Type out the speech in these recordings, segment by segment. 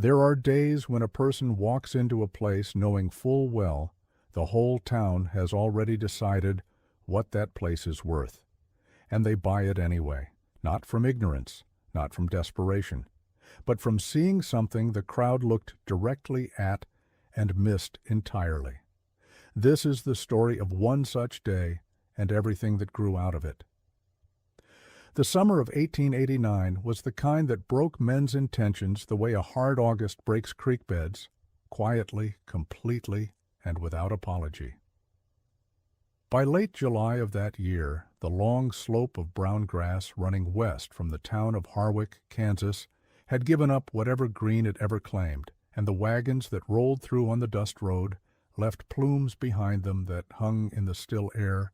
There are days when a person walks into a place knowing full well the whole town has already decided what that place is worth, and they buy it anyway, not from ignorance, not from desperation, but from seeing something the crowd looked directly at and missed entirely. This is the story of one such day and everything that grew out of it. The summer of 1889 was the kind that broke men's intentions the way a hard August breaks creek beds, quietly, completely, and without apology. By late July of that year, the long slope of brown grass running west from the town of Harwick, Kansas, had given up whatever green it ever claimed, and the wagons that rolled through on the dust road left plumes behind them that hung in the still air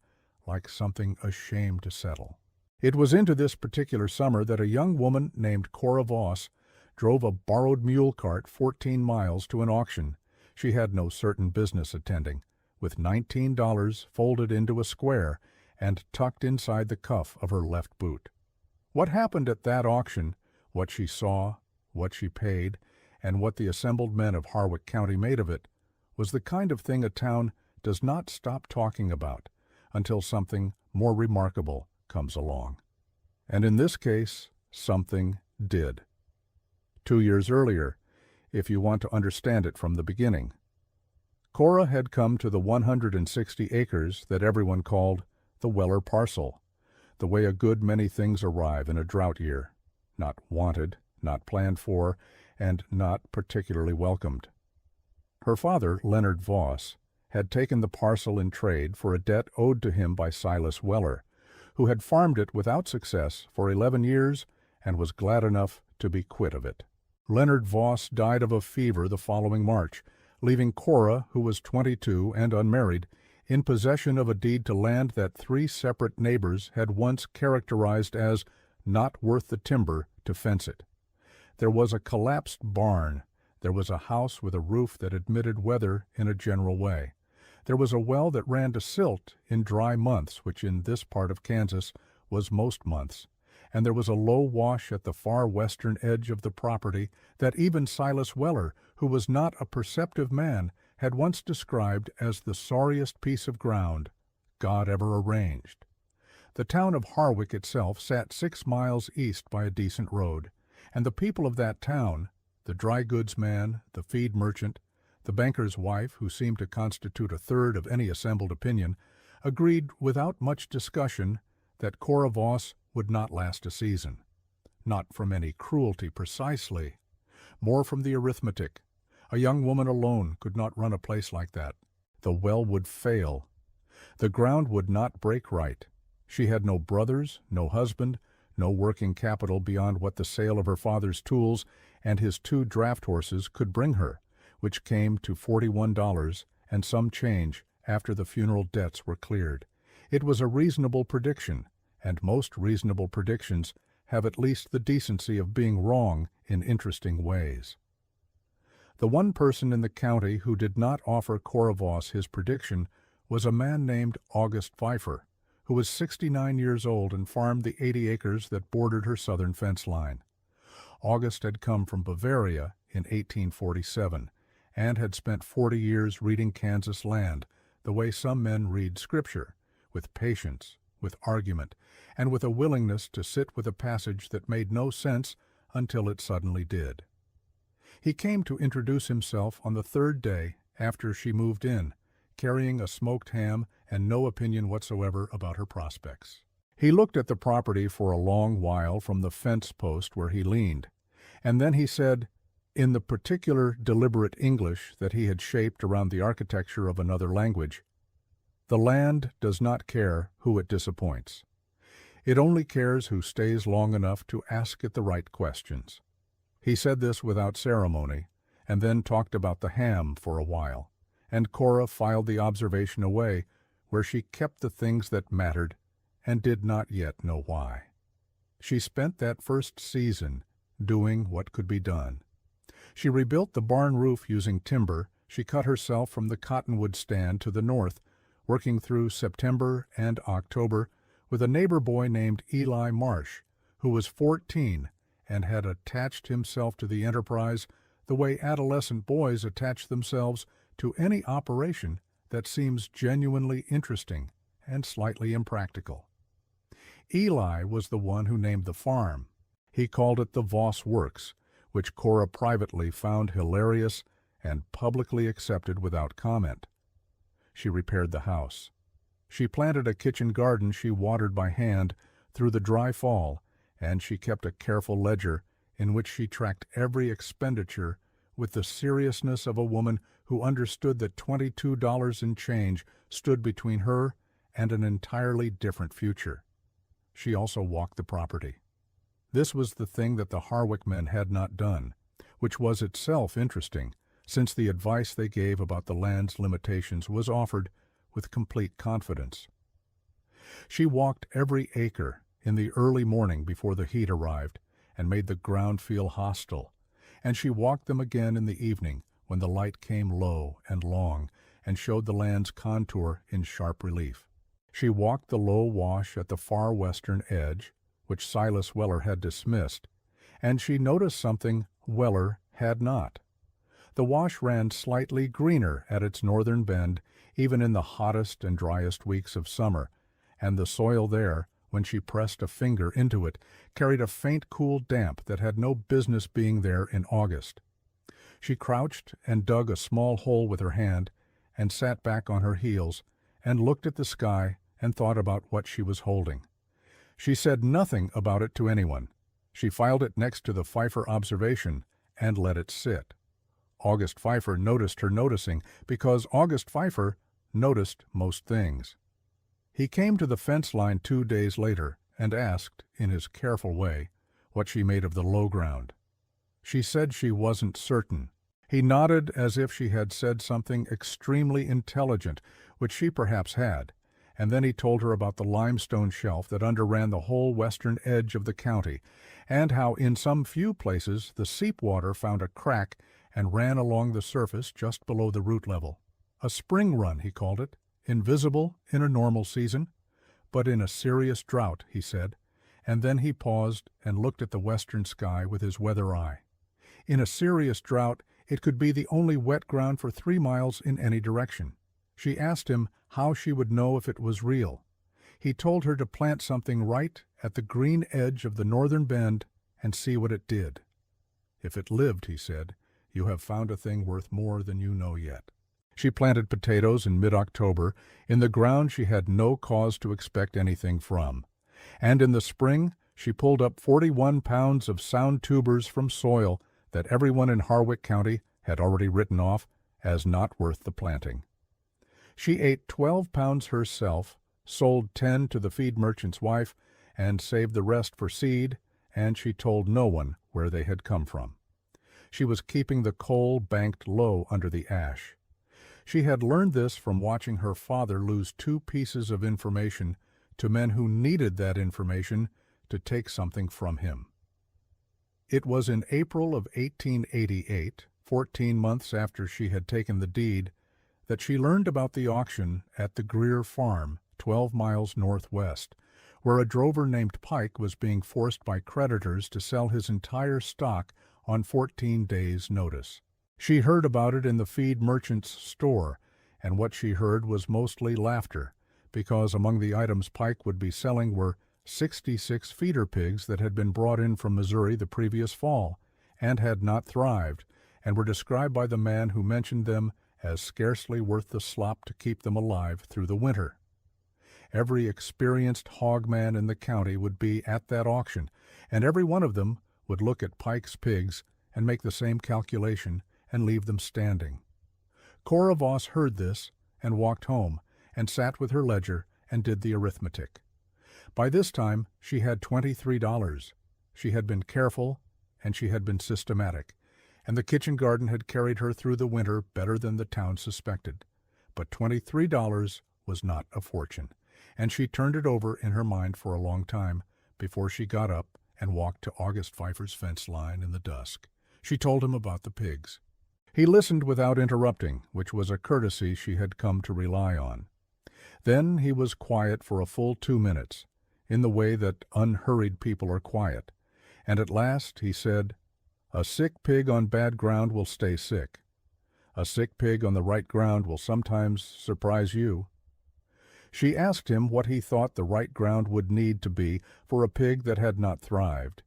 like something ashamed to settle. It was into this particular summer that a young woman named Cora Voss drove a borrowed mule cart 14 miles to an auction she had no certain business attending, with $19 folded into a square and tucked inside the cuff of her left boot. What happened at that auction, what she saw, what she paid, and what the assembled men of Harwick County made of it, was the kind of thing a town does not stop talking about until something more remarkable comes along. And in this case, something did. 2 years earlier, if you want to understand it from the beginning, Cora had come to the 160 acres that everyone called the Weller parcel, the way a good many things arrive in a drought year, not wanted, not planned for, and not particularly welcomed. Her father, Leonard Voss, had taken the parcel in trade for a debt owed to him by Silas Weller, who had farmed it without success for 11 years and was glad enough to be quit of it. Leonard Voss died of a fever the following March, leaving Cora, who was 22 and unmarried, in possession of a deed to land that 3 separate neighbors had once characterized as not worth the timber to fence it. There was a collapsed barn. There was a house with a roof that admitted weather in a general way. There was a well that ran to silt in dry months, which in this part of Kansas was most months, and there was a low wash at the far western edge of the property that even Silas Weller, who was not a perceptive man, had once described as the sorriest piece of ground God ever arranged. The town of Harwick itself sat 6 miles east by a decent road, and the people of that town, the dry goods man, the feed merchant, the banker's wife, who seemed to constitute a third of any assembled opinion, agreed without much discussion that Cora Voss would not last a season. Not from any cruelty precisely, more from the arithmetic. A young woman alone could not run a place like that. The well would fail. The ground would not break right. She had no brothers, no husband, no working capital beyond what the sale of her father's tools and his 2 draft horses could bring her, which came to $41 and some change after the funeral debts were cleared. It was a reasonable prediction, and most reasonable predictions have at least the decency of being wrong in interesting ways. The one person in the county who did not offer Cora Voss his prediction was a man named August Pfeiffer, who was 69 years old and farmed the 80 acres that bordered her southern fence line. August had come from Bavaria in 1847 and had spent 40 years reading Kansas land the way some men read Scripture, with patience, with argument, and with a willingness to sit with a passage that made no sense until it suddenly did. He came to introduce himself on the 3rd day after she moved in, carrying a smoked ham and no opinion whatsoever about her prospects. He looked at the property for a long while from the fence post where he leaned, and then he said, in the particular deliberate English that he had shaped around the architecture of another language, "The land does not care who it disappoints. It only cares who stays long enough to ask it the right questions." He said this without ceremony, and then talked about the ham for a while, and Cora filed the observation away where she kept the things that mattered and did not yet know why. She spent that first season doing what could be done. She rebuilt the barn roof using timber. She cut herself from the cottonwood stand to the north, working through September and October with a neighbor boy named Eli Marsh, who was 14 and had attached himself to the enterprise the way adolescent boys attach themselves to any operation that seems genuinely interesting and slightly impractical. Eli was the one who named the farm. He called it the Voss Works, which Cora privately found hilarious and publicly accepted without comment. She repaired the house. She planted a kitchen garden she watered by hand through the dry fall, and she kept a careful ledger in which she tracked every expenditure with the seriousness of a woman who understood that $22 in change stood between her and an entirely different future. She also walked the property. This was the thing that the Harwick men had not done, which was itself interesting, since the advice they gave about the land's limitations was offered with complete confidence. She walked every acre in the early morning before the heat arrived and made the ground feel hostile, and she walked them again in the evening when the light came low and long and showed the land's contour in sharp relief. She walked the low wash at the far western edge, which Silas Weller had dismissed, and she noticed something Weller had not. The wash ran slightly greener at its northern bend, even in the hottest and driest weeks of summer, and the soil there, when she pressed a finger into it, carried a faint cool damp that had no business being there in August. She crouched and dug a small hole with her hand, and sat back on her heels, and looked at the sky and thought about what she was holding. She said nothing about it to anyone. She filed it next to the Pfeiffer observation and let it sit. August Pfeiffer noticed her noticing, because August Pfeiffer noticed most things. He came to the fence line 2 days later and asked, in his careful way, what she made of the low ground. She said she wasn't certain. He nodded as if she had said something extremely intelligent, which she perhaps had, and then he told her about the limestone shelf that underran the whole western edge of the county, and how in some few places the seep water found a crack and ran along the surface just below the root level. A spring run, he called it, invisible in a normal season, but in a serious drought, he said, and then he paused and looked at the western sky with his weather eye. In a serious drought, it could be the only wet ground for 3 miles in any direction. She asked him how she would know if it was real. He told her to plant something right at the green edge of the northern bend and see what it did. If it lived, he said, you have found a thing worth more than you know yet. She planted potatoes in mid-October in the ground she had no cause to expect anything from, and in the spring she pulled up 41 pounds of sound tubers from soil that everyone in Harwick County had already written off as not worth the planting. She ate 12 pounds herself, sold 10 to the feed merchant's wife, and saved the rest for seed, and she told no one where they had come from. She was keeping the coal banked low under the ash. She had learned this from watching her father lose 2 pieces of information to men who needed that information to take something from him. It was in April of 1888, 14 months after she had taken the deed, that she learned about the auction at the Greer farm, 12 miles northwest, where a drover named Pike was being forced by creditors to sell his entire stock on 14 days' notice. She heard about it in the feed merchant's store, and what she heard was mostly laughter, because among the items Pike would be selling were 66 feeder pigs that had been brought in from Missouri the previous fall, and had not thrived, and were described by the man who mentioned them as scarcely worth the slop to keep them alive through the winter. Every experienced hogman in the county would be at that auction, and every one of them would look at Pike's pigs and make the same calculation and leave them standing. Cora Voss heard this and walked home and sat with her ledger and did the arithmetic. By this time she had $23. She had been careful and she had been systematic, and the kitchen garden had carried her through the winter better than the town suspected. But $23 was not a fortune, and she turned it over in her mind for a long time before she got up and walked to August Pfeiffer's fence line in the dusk. She told him about the pigs. He listened without interrupting, which was a courtesy she had come to rely on. Then he was quiet for a full 2 minutes, in the way that unhurried people are quiet, and at last he said, A sick pig on bad ground will stay sick. A sick pig on the right ground will sometimes surprise you. She asked him what he thought the right ground would need to be for a pig that had not thrived.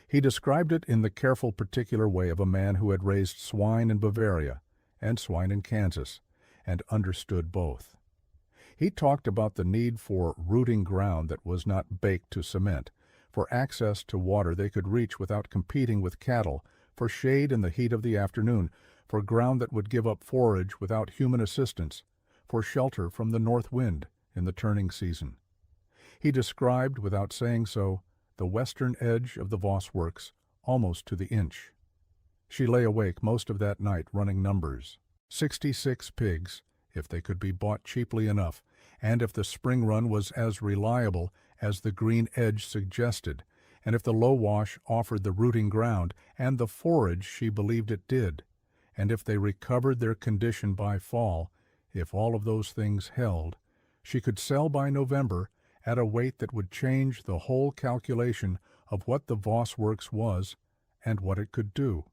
He described it in the careful particular way of a man who had raised swine in Bavaria and swine in Kansas, and understood both. He talked about the need for rooting ground that was not baked to cement, for access to water they could reach without competing with cattle, for shade in the heat of the afternoon, for ground that would give up forage without human assistance, for shelter from the north wind in the turning season. He described, without saying so, the western edge of the Voss works, almost to the inch. She lay awake most of that night running numbers. 66 pigs, if they could be bought cheaply enough, and if the spring run was as reliable as the green edge suggested, and if the low wash offered the rooting ground and the forage she believed it did, and if they recovered their condition by fall, if all of those things held, she could sell by November at a weight that would change the whole calculation of what the Voss works was and what it could do.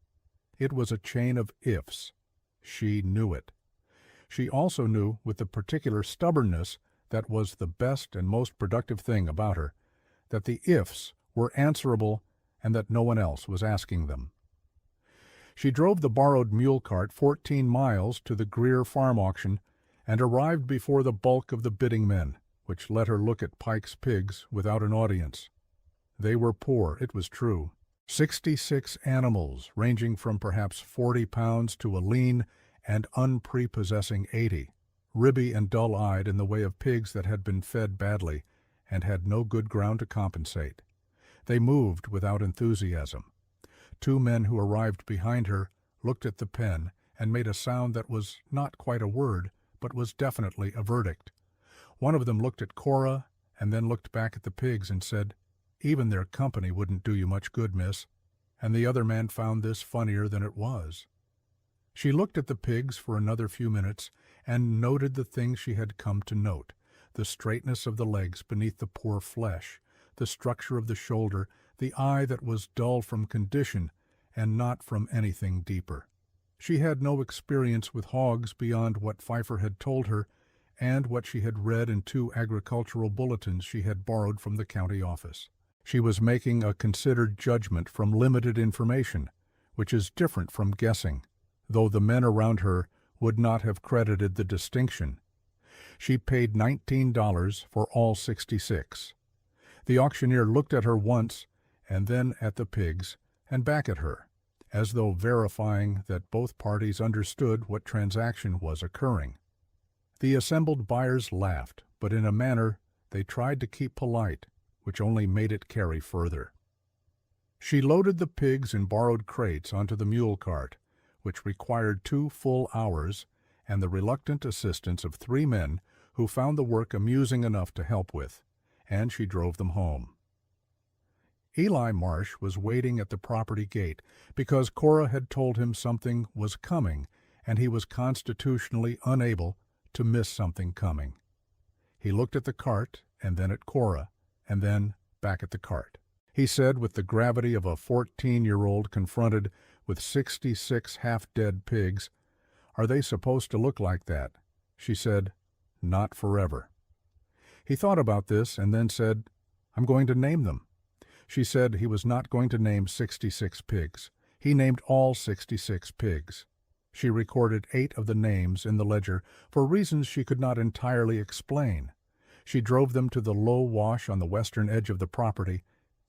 It was a chain of ifs. She knew it. She also knew, with the particular stubbornness that was the best and most productive thing about her, that the ifs were answerable and that no one else was asking them. She drove the borrowed mule cart 14 miles to the Greer farm auction and arrived before the bulk of the bidding men, which let her look at Pike's pigs without an audience. They were poor, it was true. 66 animals, ranging from perhaps 40 pounds to a lean and unprepossessing 80, ribby and dull-eyed in the way of pigs that had been fed badly and had no good ground to compensate. They moved without enthusiasm. 2 men who arrived behind her looked at the pen and made a sound that was not quite a word, but was definitely a verdict. One of them looked at Cora and then looked back at the pigs and said, "Even their company wouldn't do you much good, miss." And the other man found this funnier than it was. She looked at the pigs for another few minutes and noted the things she had come to note: the straightness of the legs beneath the poor flesh, the structure of the shoulder, the eye that was dull from condition and not from anything deeper. She had no experience with hogs beyond what Pfeiffer had told her and what she had read in 2 agricultural bulletins she had borrowed from the county office. She was making a considered judgment from limited information, which is different from guessing, though the men around her would not have credited the distinction. She paid $19 for all 66. The auctioneer looked at her once and then at the pigs and back at her, as though verifying that both parties understood what transaction was occurring. The assembled buyers laughed, but in a manner they tried to keep polite, which only made it carry further. She loaded the pigs in borrowed crates onto the mule cart, which required 2 full hours and the reluctant assistance of 3 men who found the work amusing enough to help with, and she drove them home. Eli Marsh was waiting at the property gate because Cora had told him something was coming, and he was constitutionally unable to miss something coming. He looked at the cart, and then at Cora, and then back at the cart. He said with the gravity of a 14-year-old confronted with 66 half-dead pigs, "Are they supposed to look like that?" She said, "Not forever." He thought about this and then said, "I'm going to name them." She said he was not going to name 66 pigs. He named all 66 pigs. She recorded 8 of the names in the ledger for reasons she could not entirely explain. She drove them to the low wash on the western edge of the property,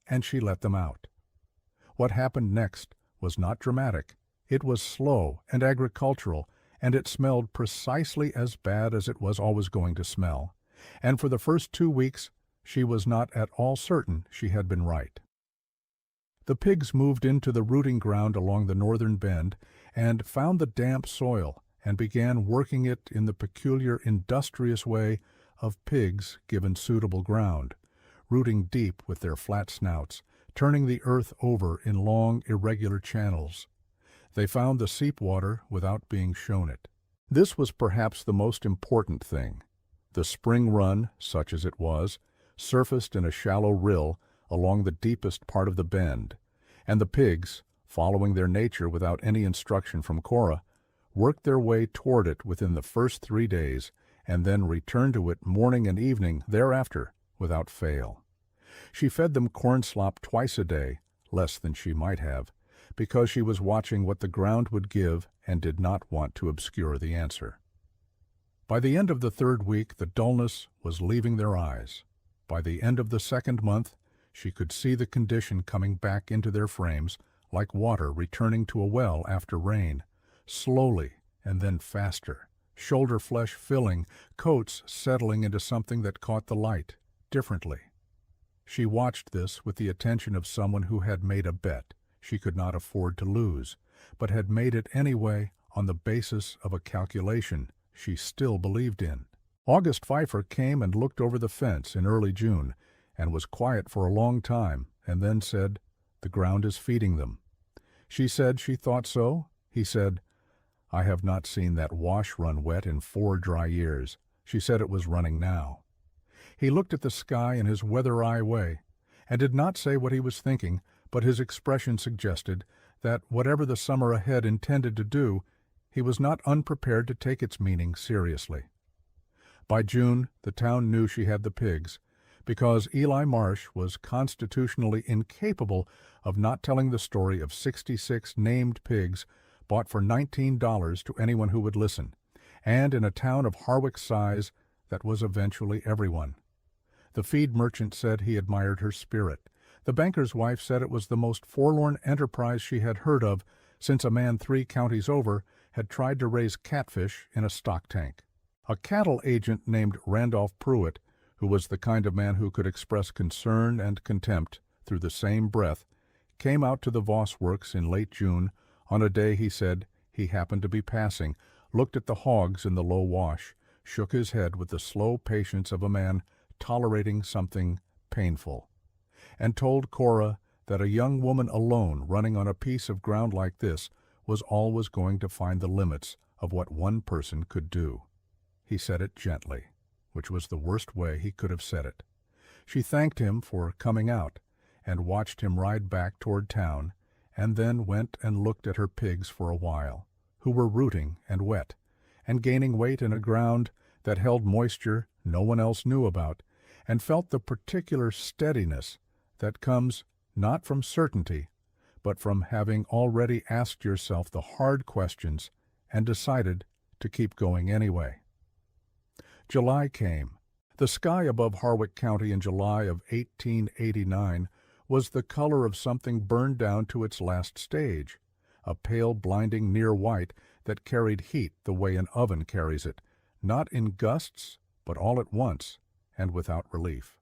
and she let them out. What happened next was not dramatic. It was slow and agricultural, and it smelled precisely as bad as it was always going to smell. And for the first 2 weeks, she was not at all certain she had been right. The pigs moved into the rooting ground along the northern bend and found the damp soil and began working it in the peculiar industrious way of pigs given suitable ground, rooting deep with their flat snouts, turning the earth over in long, irregular channels. They found the seep water without being shown it. This was perhaps the most important thing. The spring run, such as it was, surfaced in a shallow rill along the deepest part of the bend, and the pigs, following their nature without any instruction from Cora, worked their way toward it within the first 3 days, and then returned to it morning and evening thereafter without fail. She fed them corn slop twice a day, less than she might have, because she was watching what the ground would give and did not want to obscure the answer. By the end of the 3rd week, the dullness was leaving their eyes. By the end of the 2nd month, she could see the condition coming back into their frames, like water returning to a well after rain, slowly and then faster, shoulder flesh filling, coats settling into something that caught the light, differently. She watched this with the attention of someone who had made a bet she could not afford to lose, but had made it anyway on the basis of a calculation she still believed in. August Pfeiffer came and looked over the fence in early June, and was quiet for a long time, and then said, "The ground is feeding them." She said she thought so. He said, "I have not seen that wash run wet in 4 dry years." She said it was running now. He looked at the sky in his weather-eye way, and did not say what he was thinking, but his expression suggested that whatever the summer ahead intended to do, he was not unprepared to take its meaning seriously. By June, the town knew she had the pigs, because Eli Marsh was constitutionally incapable of not telling the story of 66 named pigs bought for $19 to anyone who would listen, and in a town of Harwick's size that was eventually everyone. The feed merchant said he admired her spirit. The banker's wife said it was the most forlorn enterprise she had heard of since a man 3 counties over had tried to raise catfish in a stock tank. A cattle agent named Randolph Pruitt, who was the kind of man who could express concern and contempt through the same breath, came out to the Voss Works in late June on a day he said he happened to be passing, looked at the hogs in the low wash, shook his head with the slow patience of a man tolerating something painful, and told Cora that a young woman alone running on a piece of ground like this was always going to find the limits of what one person could do. He said it gently, which was the worst way he could have said it. She thanked him for coming out, and watched him ride back toward town, and then went and looked at her pigs for a while, who were rooting and wet, and gaining weight in a ground that held moisture no one else knew about, and felt the particular steadiness that comes not from certainty, but from having already asked yourself the hard questions and decided to keep going anyway. July came. The sky above Harwick County in July of 1889 was the color of something burned down to its last stage, a pale blinding near white that carried heat the way an oven carries it, not in gusts, but all at once, and without relief.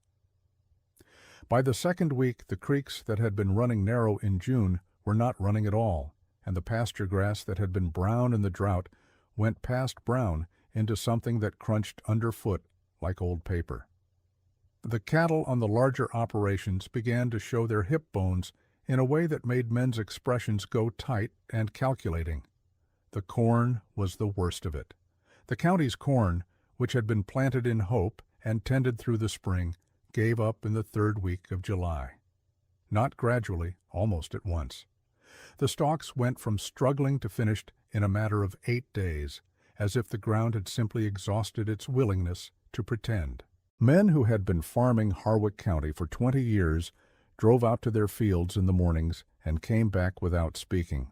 By the 2nd week, the creeks that had been running narrow in June were not running at all, and the pasture grass that had been brown in the drought went past brown into something that crunched underfoot like old paper. The cattle on the larger operations began to show their hip bones in a way that made men's expressions go tight and calculating. The corn was the worst of it. The county's corn, which had been planted in hope and tended through the spring, gave up in the 3rd week of July. Not gradually, almost at once. The stalks went from struggling to finished in a matter of 8 days, as if the ground had simply exhausted its willingness to pretend. Men who had been farming Harwick County for 20 years drove out to their fields in the mornings and came back without speaking.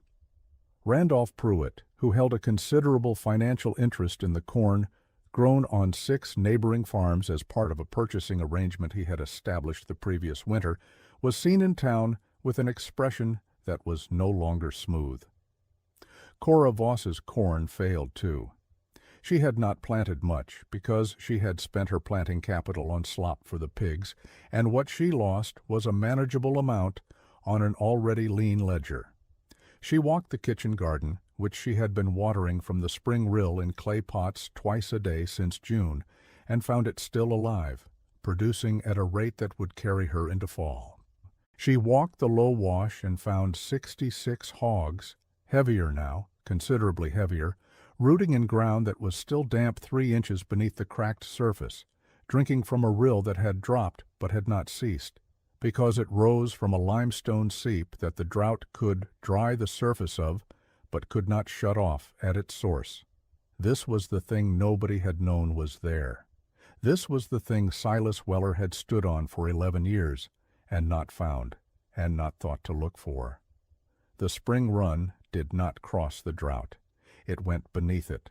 Randolph Pruitt, who held a considerable financial interest in the corn grown on 6 neighboring farms as part of a purchasing arrangement he had established the previous winter, was seen in town with an expression that was no longer smooth. Cora Voss's corn failed too. She had not planted much because she had spent her planting capital on slop for the pigs, and what she lost was a manageable amount on an already lean ledger. She walked the kitchen garden, which she had been watering from the spring rill in clay pots twice a day since June, and found it still alive, producing at a rate that would carry her into fall. She walked the low wash and found 66 hogs, heavier now, considerably heavier, rooting in ground that was still damp 3 inches beneath the cracked surface, drinking from a rill that had dropped but had not ceased, because it rose from a limestone seep that the drought could dry the surface of, but could not shut off at its source. This was the thing nobody had known was there. This was the thing Silas Weller had stood on for 11 years, and not found, and not thought to look for. The spring run did not cross the drought. It went beneath it.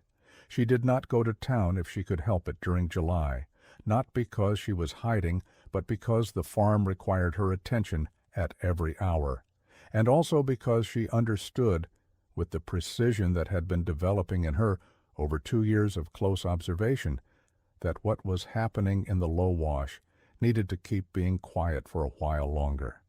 She did not go to town if she could help it during July, not because she was hiding, but because the farm required her attention at every hour, and also because she understood, with the precision that had been developing in her over 2 years of close observation, that what was happening in the low wash needed to keep being quiet for a while longer.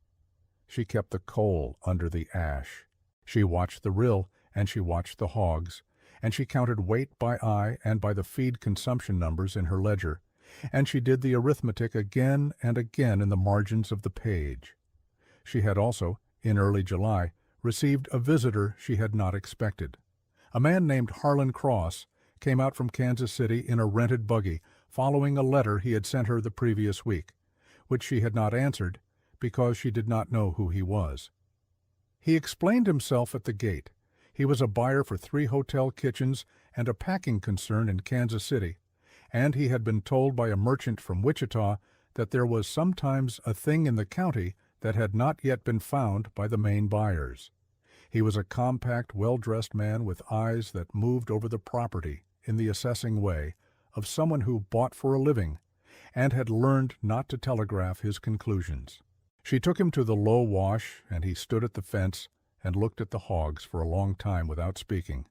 She kept the coal under the ash. She watched the rill, and she watched the hogs, and she counted weight by eye and by the feed consumption numbers in her ledger, and she did the arithmetic again and again in the margins of the page. She had also, in early July, received a visitor she had not expected. A man named Harlan Cross came out from Kansas City in a rented buggy, following a letter he had sent her the previous week, which she had not answered because she did not know who he was. He explained himself at the gate. He was a buyer for 3 hotel kitchens and a packing concern in Kansas City, and he had been told by a merchant from Wichita that there was sometimes a thing in the county that had not yet been found by the main buyers. He was a compact, well-dressed man with eyes that moved over the property in the assessing way of someone who bought for a living and had learned not to telegraph his conclusions. She took him to the low wash, and he stood at the fence and looked at the hogs for a long time without speaking.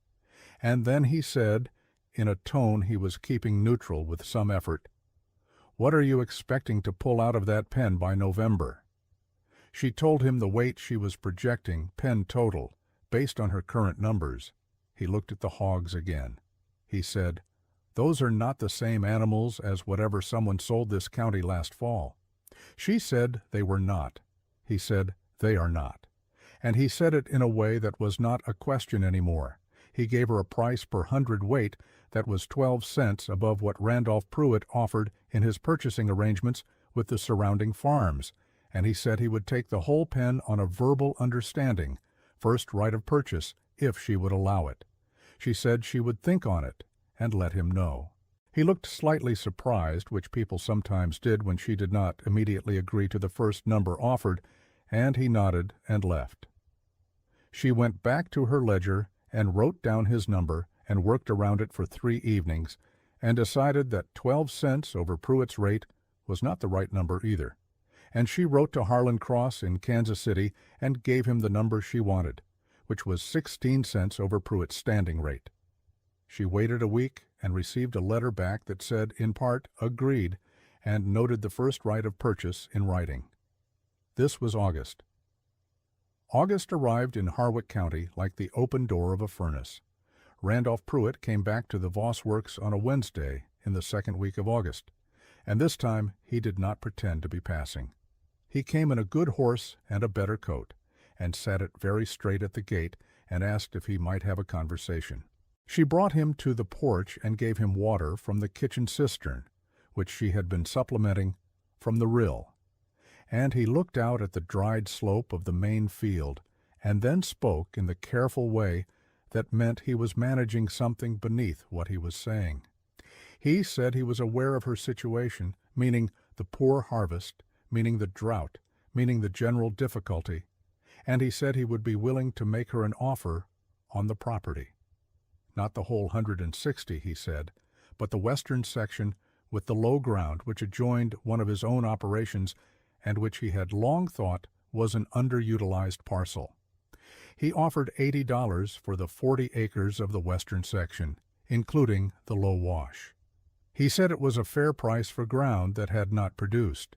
And then he said, in a tone he was keeping neutral with some effort, "What are you expecting to pull out of that pen by November?" She told him the weight she was projecting, pen total, based on her current numbers. He looked at the hogs again. He said, "Those are not the same animals as whatever someone sold this county last fall." She said they were not. He said, "They are not." And he said it in a way that was not a question anymore. He gave her a price per hundredweight that was 12 cents above what Randolph Pruitt offered in his purchasing arrangements with the surrounding farms, and he said he would take the whole pen on a verbal understanding, first right of purchase, if she would allow it. She said she would think on it and let him know. He looked slightly surprised, which people sometimes did when she did not immediately agree to the first number offered, and he nodded and left. She went back to her ledger and wrote down his number and worked around it for 3 evenings, and decided that 12 cents over Pruitt's rate was not the right number either. And she wrote to Harlan Cross in Kansas City and gave him the number she wanted, which was 16 cents over Pruitt's standing rate. She waited a week and received a letter back that said, in part, agreed, and noted the first right of purchase in writing. This was August. August arrived in Harwick County like the open door of a furnace. Randolph Pruitt came back to the Voss Works on a Wednesday in the second week of August, and this time he did not pretend to be passing. He came in a good horse and a better coat, and sat it very straight at the gate and asked if he might have a conversation. She brought him to the porch and gave him water from the kitchen cistern, which she had been supplementing from the rill. And he looked out at the dried slope of the main field, and then spoke in the careful way that meant he was managing something beneath what he was saying. He said he was aware of her situation, meaning the poor harvest, meaning the drought, meaning the general difficulty, and he said he would be willing to make her an offer on the property. Not the whole 160, he said, but the western section with the low ground which adjoined one of his own operations and which he had long thought was an underutilized parcel. He offered $80 for the 40 acres of the western section, including the low wash. He said it was a fair price for ground that had not produced.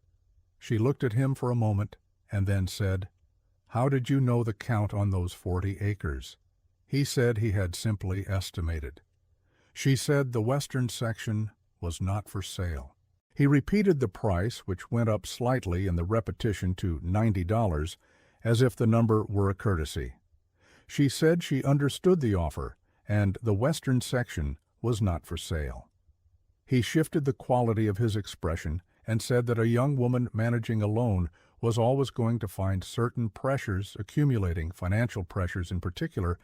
She looked at him for a moment and then said, "How did you know the count on those 40 acres?" He said he had simply estimated. She said the western section was not for sale. He repeated the price, which went up slightly in the repetition to $90, as if the number were a courtesy. She said she understood the offer, and the western section was not for sale. He shifted the quality of his expression and said that a young woman managing alone was always going to find certain pressures accumulating, financial pressures in particular,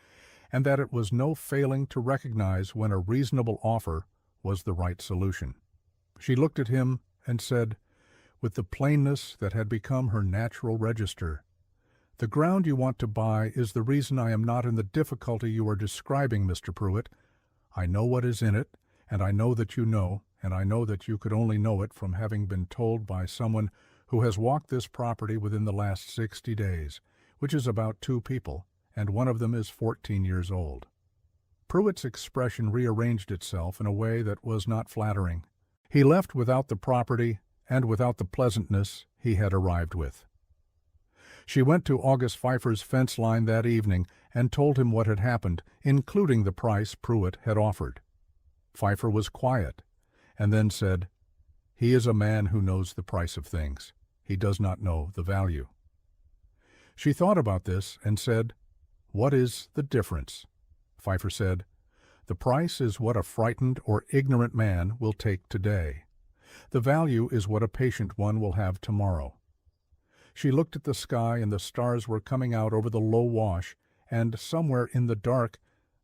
and that it was no failing to recognize when a reasonable offer was the right solution. She looked at him and said, with the plainness that had become her natural register, "The ground you want to buy is the reason I am not in the difficulty you are describing, Mr. Pruitt. I know what is in it, and I know that you know, and I know that you could only know it from having been told by someone who has walked this property within the last 60 days, which is about 2 people, and one of them is 14 years old." Pruitt's expression rearranged itself in a way that was not flattering. He left without the property and without the pleasantness he had arrived with. She went to August Pfeiffer's fence line that evening and told him what had happened, including the price Pruitt had offered. Pfeiffer was quiet, and then said, "He is a man who knows the price of things. He does not know the value." She thought about this and said, "What is the difference?" Pfeiffer said, "The price is what a frightened or ignorant man will take today. The value is what a patient one will have tomorrow." She looked at the sky, and the stars were coming out over the low wash, and somewhere in the dark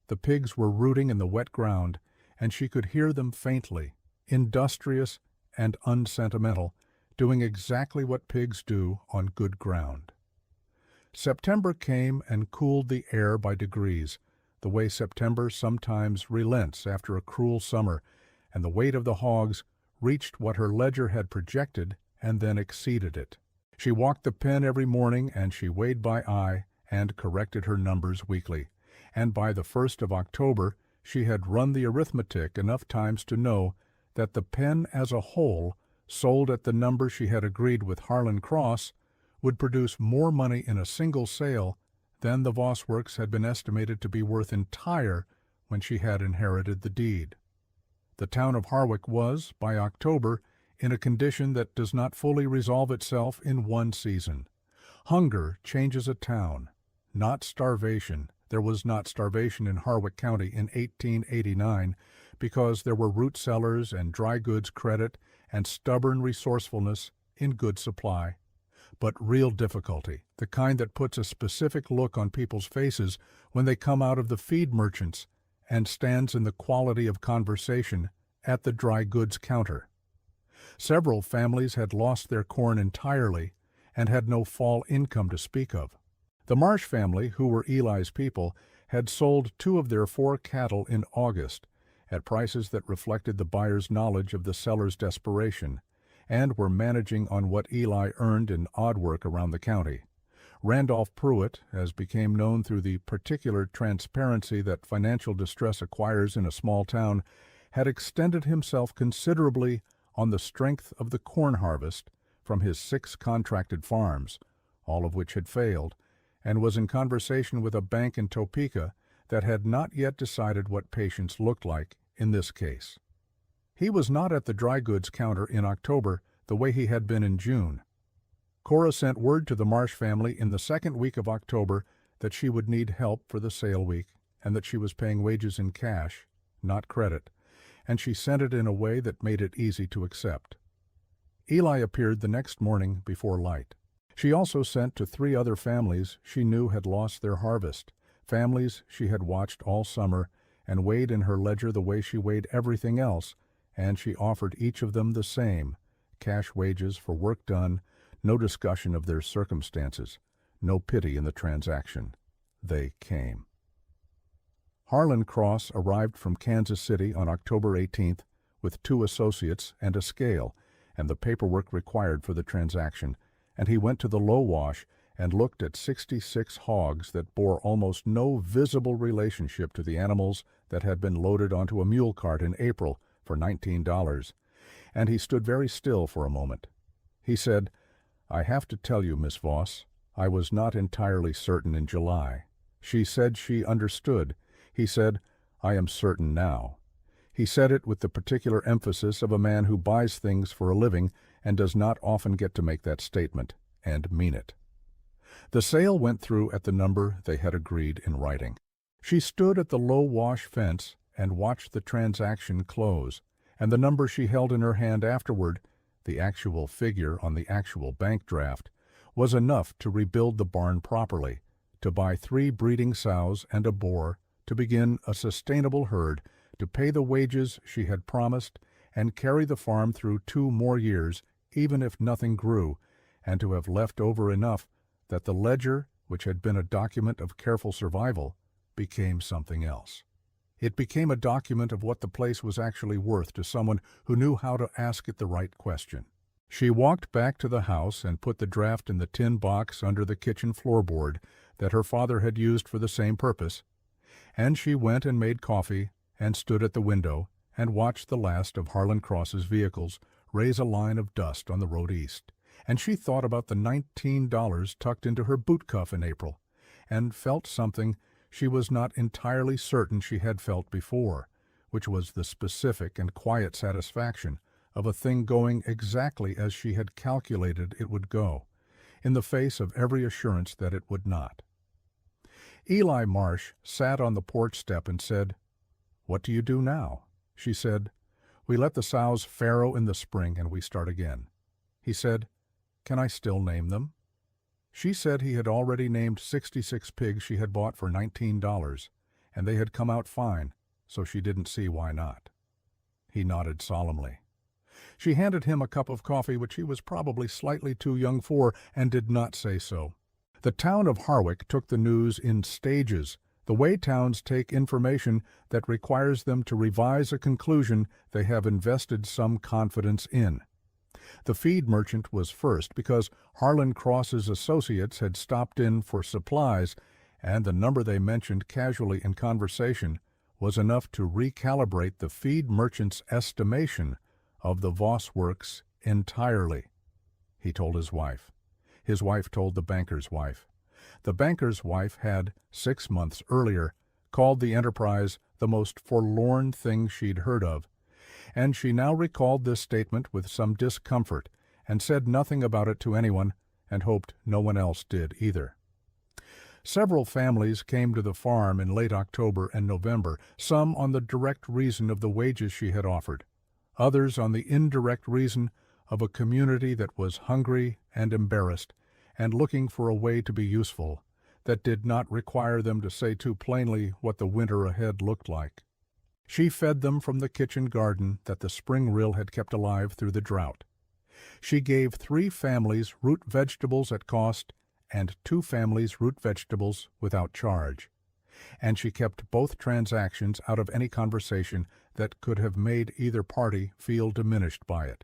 the pigs were rooting in the wet ground, and she could hear them faintly, industrious and unsentimental, doing exactly what pigs do on good ground. September came and cooled the air by degrees, the way September sometimes relents after a cruel summer, and the weight of the hogs reached what her ledger had projected and then exceeded it. She walked the pen every morning, and she weighed by eye and corrected her numbers weekly, and by the 1st of October she had run the arithmetic enough times to know that the pen as a whole, sold at the number she had agreed with Harlan Cross, would produce more money in a single sale than the Voss works had been estimated to be worth entire when she had inherited the deed. The town of Harwick was, by October, in a condition that does not fully resolve itself in one season. Hunger changes a town, not starvation. There was not starvation in Harwick County in 1889 because there were root cellars and dry goods credit and stubborn resourcefulness in good supply. But real difficulty, the kind that puts a specific look on people's faces when they come out of the feed merchants and stands in the quality of conversation at the dry goods counter. Several families had lost their corn entirely and had no fall income to speak of. The Marsh family, who were Eli's people, had sold 2 of their 4 cattle in August at prices that reflected the buyer's knowledge of the seller's desperation, and were managing on what Eli earned in odd work around the county. Randolph Pruitt, as became known through the particular transparency that financial distress acquires in a small town, had extended himself considerably on the strength of the corn harvest from his 6 contracted farms, all of which had failed, and was in conversation with a bank in Topeka that had not yet decided what patience looked like in this case. He was not at the dry goods counter in October the way he had been in June. Cora sent word to the Marsh family in the 2nd week of October that she would need help for the sale week and that she was paying wages in cash, not credit, and she sent it in a way that made it easy to accept. Eli appeared the next morning before light. She also sent to 3 other families she knew had lost their harvest, families she had watched all summer and weighed in her ledger the way she weighed everything else, and she offered each of them the same, cash wages for work done, no discussion of their circumstances, no pity in the transaction. They came. Harlan Cross arrived from Kansas City on October 18th with 2 associates and a scale and the paperwork required for the transaction, and he went to the low wash and looked at 66 hogs that bore almost no visible relationship to the animals that had been loaded onto a mule cart in April for $19, and he stood very still for a moment. He said, "I have to tell you, Miss Voss, I was not entirely certain in July." She said she understood. He said, "I am certain now." He said it with the particular emphasis of a man who buys things for a living and does not often get to make that statement, and mean it. The sale went through at the number they had agreed in writing. She stood at the low wash fence and watched the transaction close, and the number she held in her hand afterward, the actual figure on the actual bank draft, was enough to rebuild the barn properly, to buy 3 breeding sows and a boar, to begin a sustainable herd, to pay the wages she had promised, and carry the farm through 2 more years, even if nothing grew, and to have left over enough that the ledger, which had been a document of careful survival, became something else. It became a document of what the place was actually worth to someone who knew how to ask it the right question. She walked back to the house and put the draft in the tin box under the kitchen floorboard that her father had used for the same purpose, and she went and made coffee and stood at the window and watched the last of Harlan Cross's vehicles raise a line of dust on the road east. And she thought about the $19 tucked into her boot cuff in April, and felt something she was not entirely certain she had felt before, which was the specific and quiet satisfaction of a thing going exactly as she had calculated it would go, in the face of every assurance that it would not. Eli Marsh sat on the porch step and said, "What do you do now?" She said, "We let the sows farrow in the spring and we start again." He said, "Can I still name them?" She said he had already named 66 pigs she had bought for $19, and they had come out fine, so she didn't see why not. He nodded solemnly. She handed him a cup of coffee which he was probably slightly too young for, and did not say so. The town of Harwick took the news in stages, the way towns take information that requires them to revise a conclusion they have invested some confidence in. The feed merchant was first because Harlan Cross's associates had stopped in for supplies, and the number they mentioned casually in conversation was enough to recalibrate the feed merchant's estimation of the Voss works entirely. He told his wife. His wife told the banker's wife. The banker's wife had, 6 months earlier, called the enterprise the most forlorn thing she'd heard of, and she now recalled this statement with some discomfort and said nothing about it to anyone and hoped no one else did either. Several families came to the farm in late October and November, some on the direct reason of the wages she had offered, others on the indirect reason of a community that was hungry and embarrassed and looking for a way to be useful that did not require them to say too plainly what the winter ahead looked like. She fed them from the kitchen garden that the spring rill had kept alive through the drought. She gave 3 families root vegetables at cost and 2 families root vegetables without charge. And she kept both transactions out of any conversation that could have made either party feel diminished by it.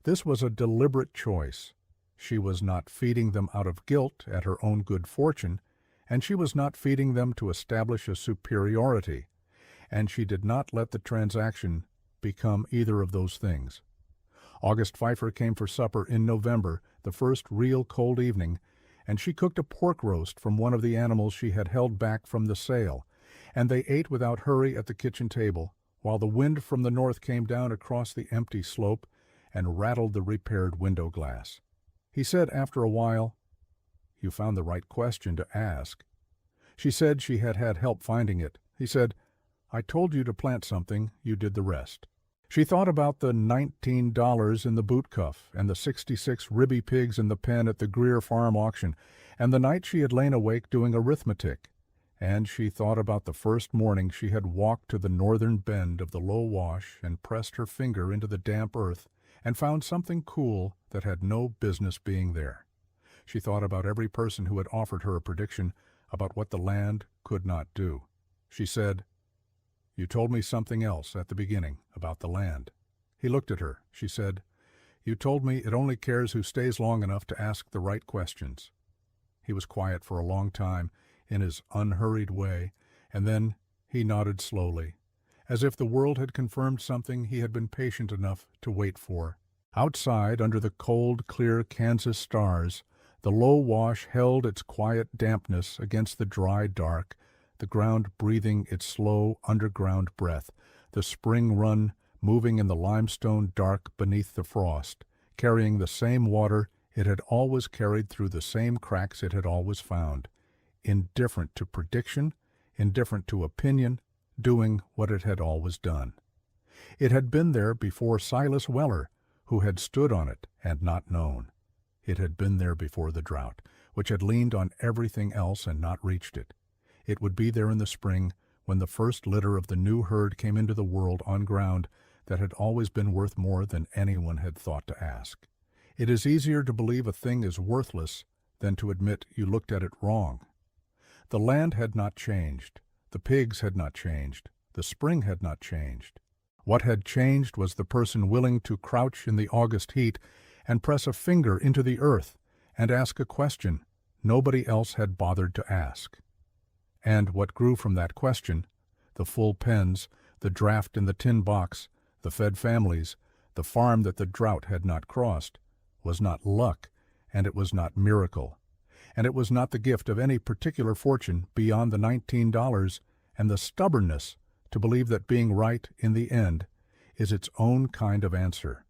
This was a deliberate choice. She was not feeding them out of guilt at her own good fortune, and she was not feeding them to establish a superiority, and she did not let the transaction become either of those things. August Pfeiffer came for supper in November, the first real cold evening, and she cooked a pork roast from one of the animals she had held back from the sale, and they ate without hurry at the kitchen table, while the wind from the north came down across the empty slope and rattled the repaired window glass. He said after a while, "You found the right question to ask." She said she had had help finding it. He said, "I told you to plant something, you did the rest." She thought about the $19 in the boot cuff and the 66 ribby pigs in the pen at the Greer farm auction, and the night she had lain awake doing arithmetic. And she thought about the first morning she had walked to the northern bend of the low wash and pressed her finger into the damp earth and found something cool that had no business being there. She thought about every person who had offered her a prediction about what the land could not do. She said, "You told me something else at the beginning about the land." He looked at her. She said, "You told me it only cares who stays long enough to ask the right questions." He was quiet for a long time in his unhurried way, and then he nodded slowly, as if the world had confirmed something he had been patient enough to wait for. Outside, under the cold, clear Kansas stars, the low wash held its quiet dampness against the dry dark, the ground breathing its slow underground breath, the spring run moving in the limestone dark beneath the frost, carrying the same water it had always carried through the same cracks it had always found, indifferent to prediction, indifferent to opinion, doing what it had always done. It had been there before Silas Weller, who had stood on it and not known. It had been there before the drought, which had leaned on everything else and not reached it. It would be there in the spring, when the first litter of the new herd came into the world on ground that had always been worth more than anyone had thought to ask. It is easier to believe a thing is worthless than to admit you looked at it wrong. The land had not changed. The pigs had not changed. The spring had not changed. What had changed was the person willing to crouch in the August heat and press a finger into the earth and ask a question nobody else had bothered to ask. And what grew from that question, the full pens, the draft in the tin box, the fed families, the farm that the drought had not crossed, was not luck, and it was not miracle, and it was not the gift of any particular fortune beyond the $19 and the stubbornness to believe that being right in the end is its own kind of answer.